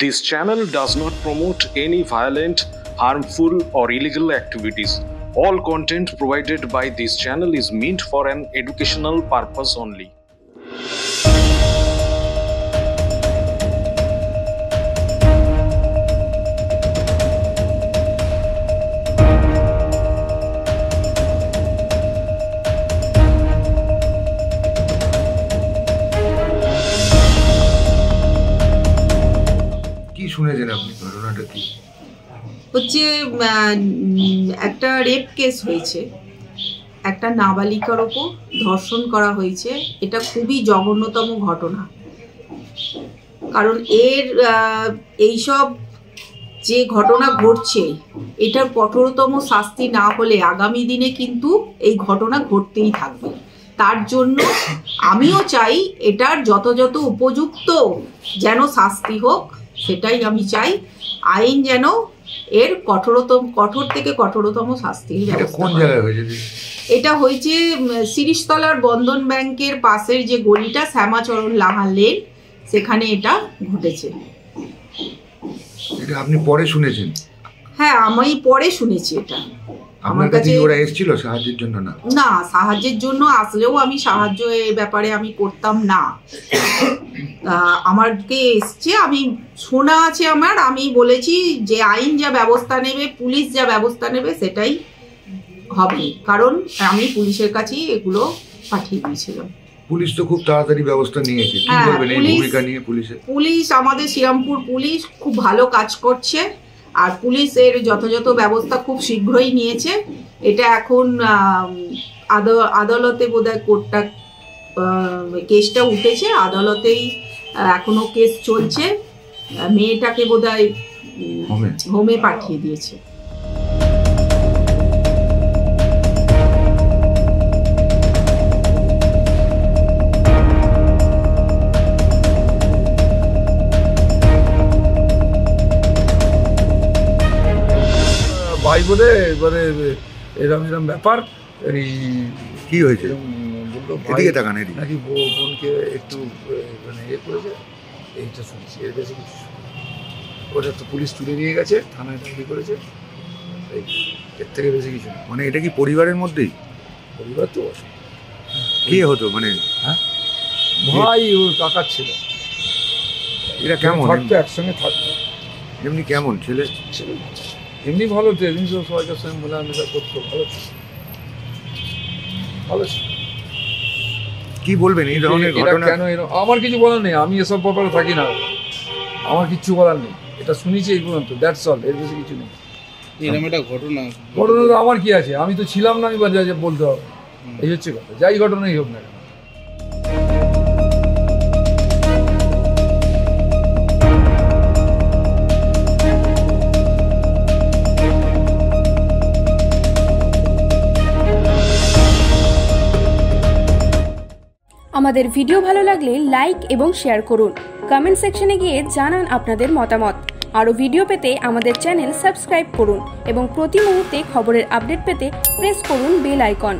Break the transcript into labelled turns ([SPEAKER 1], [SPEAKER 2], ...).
[SPEAKER 1] This channel does not promote any violent, harmful, or illegal activities. All content provided by this channel is meant for an educational purpose only.
[SPEAKER 2] শুনেছেন আপনি ঘটনাটা কি
[SPEAKER 3] হচ্ছে একটা rape case হয়েছে, একটা নাবালিকার ওপর ধর্ষণ করা হয়েছে। এটা খুবই জঘন্যতম ঘটনা, কারণ এইসব যে ঘটনা ঘটছে এটার কঠোরতম শাস্তি না হলে আগামী দিনে কিন্তু এই ঘটনা ঘটতেই থাকবে। তার জন্য আমিও চাই এটার যথাযথ উপযুক্ত যেন শাস্তি হোক, সেটাই আমি চাই। আইন যেন এর কঠোর থেকে কঠোরতম শাস্তি। এটা হয়েছে শিরিষতলার বন্ধন ব্যাংকের পাশের যে গলিটা শ্যামাচরণ লাহা লেন, সেখানে এটা ঘটেছে।
[SPEAKER 2] এটা আপনি পরে শুনেছেন?
[SPEAKER 3] হ্যাঁ, আমি পরে শুনেছি। এটা
[SPEAKER 2] আমার কাছে ওরা এসেছিল সাহায্যের জন্য?
[SPEAKER 3] না, সাহায্যের জন্য আসলেও আমি সাহায্য এই ব্যাপারে আমি করতাম না। আমাকে এসছে, আমি শোনা আছে আমার, আমি বলেছি যে আইন যা ব্যবস্থা নেবে, পুলিশ যা ব্যবস্থা নেবে সেটাই হবে, কারণ আমি পুলিশের কাছেই এগুলো পাঠিয়ে দিয়েছিলাম।
[SPEAKER 2] পুলিশ তো খুব তাড়াতাড়ি ব্যবস্থা নিয়েছে। কি বলবেন এই ভূমিকা নিয়ে পুলিশের? পুলিশ,
[SPEAKER 3] আমাদের শ্রীরামপুর পুলিশ খুব ভালো কাজ করছে, আর পুলিশের যথাযথ ব্যবস্থা খুব শীঘ্রই নিয়েছে। এটা এখন আদালতে বোধহয় কোর্টটা কেসটা উঠেছে, আদালতেই এখনো কেস চলছে। মেয়েটাকে বোধহয় হোমে পাঠিয়ে দিয়েছে।
[SPEAKER 4] ভাই বলে এবারে এরম ব্যাপার। এই
[SPEAKER 2] কি হয়েছে এদিকে তাকান,
[SPEAKER 4] নাকি বোনকে একটু মানে করেছে, এইটা শুনছি। এর বেশি কিছু ওটা তো পুলিশ তুলে নিয়ে গেছে, থানায় ডায়েরি করেছে, এর থেকে বেশি কিছু না।
[SPEAKER 2] মানে এটা কি পরিবারের মধ্যেই?
[SPEAKER 4] পরিবার তো
[SPEAKER 2] কি হতো মানে?
[SPEAKER 4] হ্যাঁ, ভাই ও কাকার ছিল।
[SPEAKER 2] এরা কেমন
[SPEAKER 4] থাকতো, একসঙ্গে থাকতো।
[SPEAKER 2] এমনি কেমন ছেলে?
[SPEAKER 4] এমনি ভালো তো, এমনি তো সবাইকার সঙ্গে মেলামেশা করতো, ভালো ছিল, ভালো ছিল।
[SPEAKER 2] কি বলবেন এই ধরনের ঘটনা?
[SPEAKER 4] কেন আমার কিছু বলার নেই, আমি এসব ব্যাপারে থাকি না, আমার কিচ্ছু বলার নেই। এটা শুনেছি এই পর্যন্ত, দ্যাটস অল, এর বেশি কিছু নেই।
[SPEAKER 5] এরকম একটা ঘটনা
[SPEAKER 4] তো আমার কি আছে, আমি তো ছিলাম না, আমি বলতে হবে, এই হচ্ছে কথা। যাই ঘটনাই হোক না কেন।
[SPEAKER 6] আমাদের ভিডিও ভালো লাগলে লাইক এবং শেয়ার করুন। কমেন্ট সেকশনে গিয়ে জানান আপনাদের মতামত। আরও ভিডিও পেতে আমাদের চ্যানেল সাবস্ক্রাইব করুন এবং প্রতি মুহূর্তে খবরের আপডেট পেতে প্রেস করুন বেল আইকন।